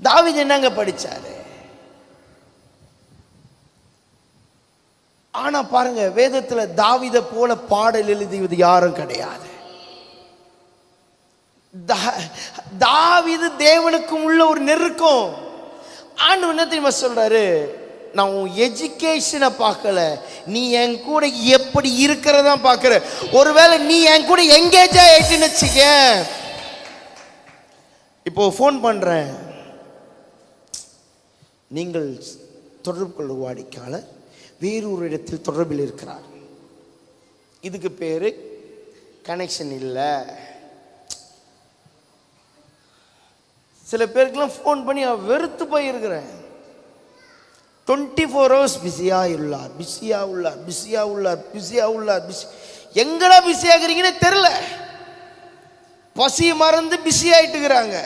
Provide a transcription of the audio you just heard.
தாவீது என்னங்க படிச்சாரு? ஆனா பாருங்க, வேதத்துல தாவீத போல பாடல் எழுதியது யாரும் கிடையாது. தாவீது தேவனுக்கு உள்ள ஒரு நெருக்கம். ஆண்டவர் என்ன தெரியுமா சொல்றாரு? நான் உன் எஜுகேஷனை பார்க்கல, நீ என் கூட எப்படி இருக்கிறதா பார்க்கிற. ஒருவேளை நீ என் கூட எங்கேஜ் ஆயிட்டுன்னு வச்சுக்க, இப்போ ஃபோன் பண்றேன், நீங்கள் தொடர்பு கொள்ள வாடிக்கையாளர் வேறொரு இடத்தில் தொடர்பில் இருக்கிறார், இதுக்கு பேரு கனெக்ஷன் இல்லை. சில பேருக்கெல்லாம் ஃபோன் பண்ணி வெறுத்து போயிருக்கிறேன். 24 hours பிஸியா உள்ளார், பிஸியா உள்ளார், பிஸியா உள்ளார், பிஸியா உள்ளார், பிஸி. எங்கடா பிஸி ஆகுறீங்கன்னு தெரியல. பசி மறந்து பிஸி ஆயிட்டுக்கிறாங்க.